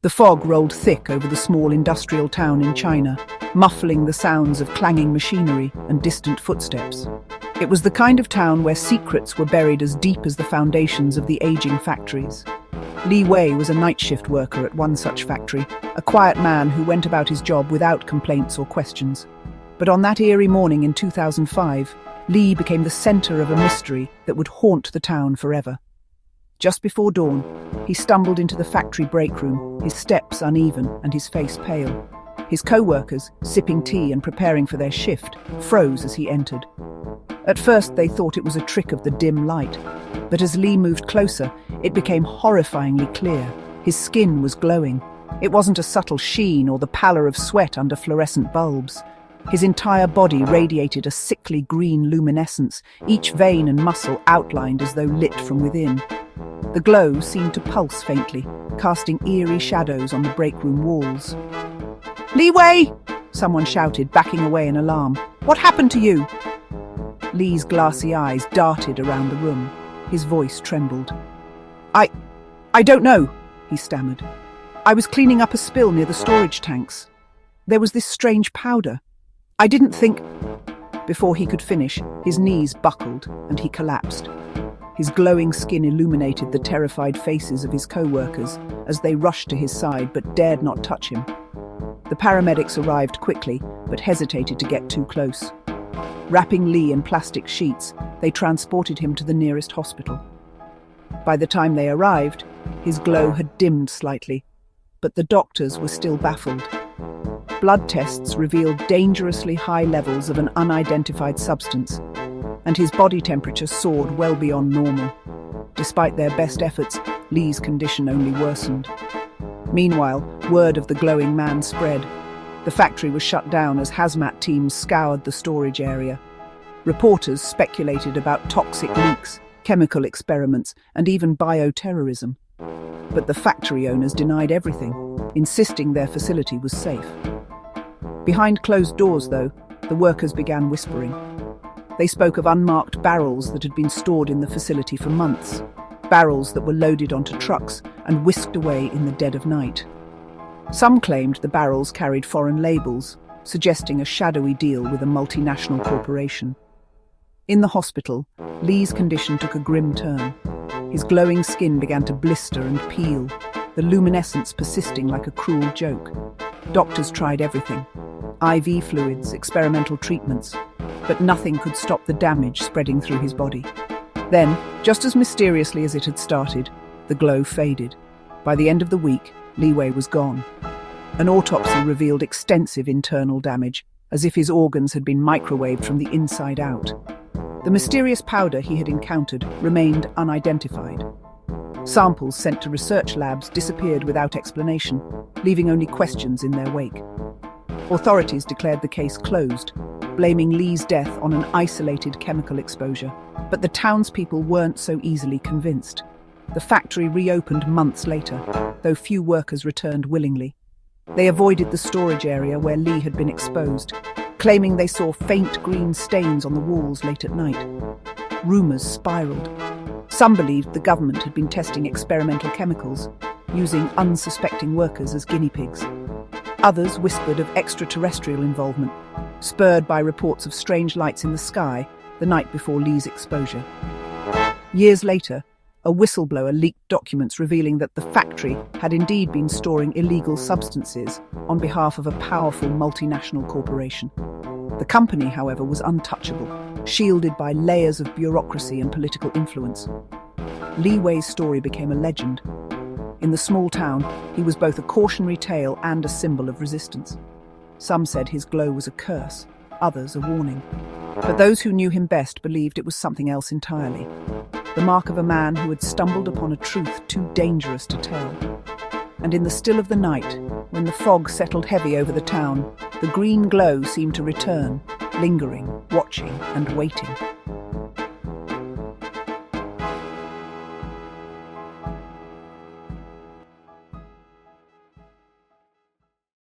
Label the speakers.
Speaker 1: The fog rolled thick over the small industrial town in China, muffling the sounds of clanging machinery and distant footsteps. It was the kind of town where secrets were buried as deep as the foundations of the aging factories. Li Wei was a night shift worker at one such factory, a quiet man who went about his job without complaints or questions. But on that eerie morning in 2005, Li became the center of a mystery that would haunt the town forever. Just before dawn, he stumbled into the factory break room, his steps uneven and his face pale. His co-workers, sipping tea and preparing for their shift, froze as he entered. At first they thought it was a trick of the dim light, but as Li moved closer, it became horrifyingly clear. His skin was glowing. It wasn't a subtle sheen or the pallor of sweat under fluorescent bulbs. His entire body radiated a sickly green luminescence, each vein and muscle outlined as though lit from within. The glow seemed to pulse faintly, casting eerie shadows on the break-room walls. "Li Wei!" someone shouted, backing away in alarm. "What happened to you?" Li's glassy eyes darted around the room. His voice trembled. I don't know," he stammered. "I was cleaning up a spill near the storage tanks. There was this strange powder. I didn't think—" Before he could finish, his knees buckled and he collapsed. His glowing skin illuminated the terrified faces of his co-workers as they rushed to his side but dared not touch him. The paramedics arrived quickly but hesitated to get too close. Wrapping Li in plastic sheets, they transported him to the nearest hospital. By the time they arrived, his glow had dimmed slightly, but the doctors were still baffled. Blood tests revealed dangerously high levels of an unidentified substance, and his body temperature soared well beyond normal. Despite their best efforts, Li's condition only worsened. Meanwhile, word of the glowing man spread. The factory was shut down as hazmat teams scoured the storage area. Reporters speculated about toxic leaks, chemical experiments, and even bioterrorism. But the factory owners denied everything, insisting their facility was safe. Behind closed doors, though, the workers began whispering. They spoke of unmarked barrels that had been stored in the facility for months, barrels that were loaded onto trucks and whisked away in the dead of night. Some claimed the barrels carried foreign labels, suggesting a shadowy deal with a multinational corporation. In the hospital, Li's condition took a grim turn. His glowing skin began to blister and peel, the luminescence persisting like a cruel joke. Doctors tried everything: IV fluids, experimental treatments, but nothing could stop the damage spreading through his body. Then, just as mysteriously as it had started, the glow faded. By the end of the week, Li Wei was gone. An autopsy revealed extensive internal damage, as if his organs had been microwaved from the inside out. The mysterious powder he had encountered remained unidentified. Samples sent to research labs disappeared without explanation, leaving only questions in their wake. Authorities declared the case closed, blaming Li's death on an isolated chemical exposure. But the townspeople weren't so easily convinced. The factory reopened months later, though few workers returned willingly. They avoided the storage area where Li had been exposed, claiming they saw faint green stains on the walls late at night. Rumors spiraled. Some believed the government had been testing experimental chemicals, using unsuspecting workers as guinea pigs. Others whispered of extraterrestrial involvement, spurred by reports of strange lights in the sky the night before Li's exposure. Years later, a whistleblower leaked documents revealing that the factory had indeed been storing illegal substances on behalf of a powerful multinational corporation. The company, however, was untouchable, shielded by layers of bureaucracy and political influence. Li Wei's story became a legend. In the small town, he was both a cautionary tale and a symbol of resistance. Some said his glow was a curse, others a warning. But those who knew him best believed it was something else entirely. The mark of a man who had stumbled upon a truth too dangerous to tell. And in the still of the night, when the fog settled heavy over the town, the green glow seemed to return, lingering, watching and waiting.